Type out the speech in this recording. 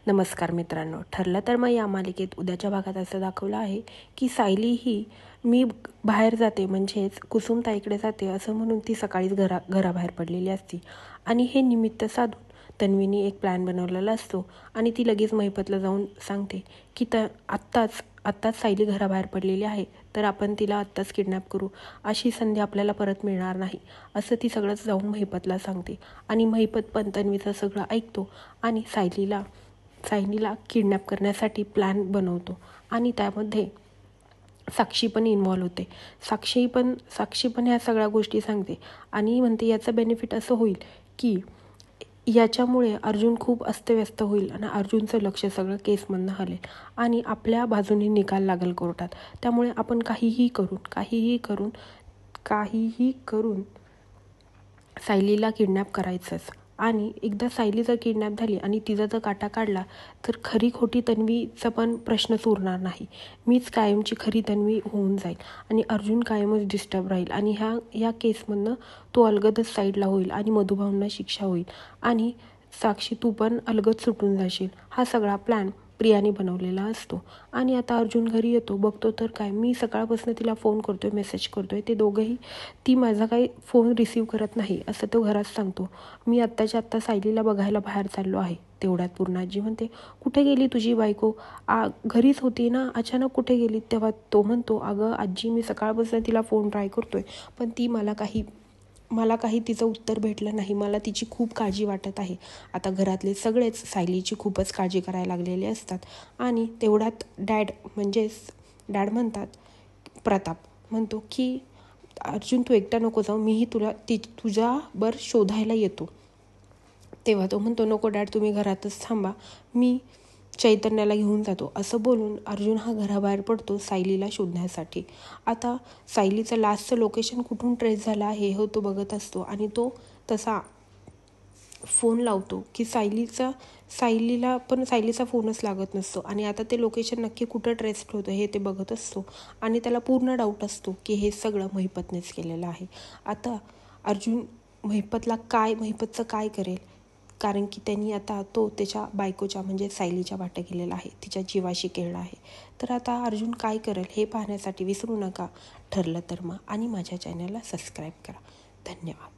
नमस्कार मित्रांनो, ठरलं तर मग या मालिकेत उद्याच्या भागात असं दाखवलं आहे की सायली ही मी बाहेर जाते म्हणजेच कुसुमताईकडे जाते असं म्हणून ती सकाळीच घराबाहेर पडलेली असती आणि हे निमित्त साधून तन्वीने एक प्लॅन बनवलेला असतो आणि ती लगेच महिपतला जाऊन सांगते की आत्ताच सायली घराबाहेर पडलेली आहे, तर आपण तिला आत्ताच किडनॅप करू, अशी संधी आपल्याला परत मिळणार नाही असं ती सगळंच जाऊन महिपतला सांगते. आणि महिपत पण तन्वीचं सगळं ऐकतो आणि सायलीला किडनॅप करण्यासाठी प्लॅन बनवतो आणि त्यामध्ये साक्षी पण इन्व्हॉल्व होते. साक्षी पण ह्या सगळ्या गोष्टी सांगते आणि म्हणते याचं बेनिफिट असं होईल की याच्यामुळे अर्जुन खूप अस्तव्यस्त होईल आणि अर्जुनचं लक्ष सगळं केसमधनं हलेल आणि आपल्या बाजूने निकाल लागेल कोर्टात. त्यामुळे आपण काहीही करून सायलीला किडनॅप करायचंच. आणि एकदा सायली जर किडनॅप झाली आणि तिचा जर काटा काढला तर खरी खोटी तन्वीचा पण प्रश्नच उरणार नाही. मीच कायमची खरी तन्वी होऊन जाईल आणि अर्जुन कायमच डिस्टर्ब राहील आणि ह्या केसमधनं तो अलगदच साईडला होईल आणि मधुभाऊंना शिक्षा होईल आणि साक्षी तू पण अलगद सुटून जाशील. हा सगळा प्लॅन प्रियाने बनवलेला असतो. आणि आता अर्जुन घरी येतो, बघतो तर काय, मी सकाळपासून तिला फोन करतोय, मेसेज करतोय, ते दोघंही ती माझा काही फोन रिसीव्ह करत नाही असं तो घरात सांगतो. मी आत्ताच्या आत्ता सायलीला बघायला बाहेर चाललो आहे. तेवढ्यात पूर्णाजी म्हणते, कुठे गेली तुझी बायको? घरीच होती ना, अचानक कुठे गेली? तेव्हा तो म्हणतो, अगं आजी, मी सकाळपासून तिला फोन ट्राय करतोय पण ती मला काही तिचं उत्तर भेटलं नाही. मला तिची खूप काळजी वाटत आहे. आता घरातले सगळेच सायलीची खूपच काळजी करायला लागलेले असतात. आणि तेवढ्यात डॅड म्हणतात, प्रताप म्हणतो की अर्जुन तू एकटा नको जाऊ, मीही तुझ्यावर शोधायला येतो. तेव्हा तो म्हणतो, नको डॅड, तुम्ही घरातच थांबा, मी चैतन्याला घेऊन जातो. असं बोलून अर्जुन हा घराबाहेर पडतो सायलीला शोधण्यासाठी. आता सायलीचं लास्टचं लोकेशन कुठून ट्रेस झालं आहे हे तो बघत असतो आणि तो तसा फोन लावतो की सायलीचा फोनच लागत नसतो आणि आता ते लोकेशन नक्की कुठं ट्रेस होतं हे ते बघत असतो आणि त्याला पूर्ण डाऊट असतो की हे सगळं महिपतनेच केलेलं आहे. आता अर्जुन महिपतचं काय करेल, कारण की त्यांनी आता तो त्याच्या बायकोच्या म्हणजे सायलीच्या वाट्या गेलेला आहे, तिच्या जीवाशी खेळला आहे. तर आता अर्जुन काय करेल हे पाहण्यासाठी विसरू नका ठरलं तर मग आणि माझ्या चॅनलला सबस्क्राईब करा. धन्यवाद.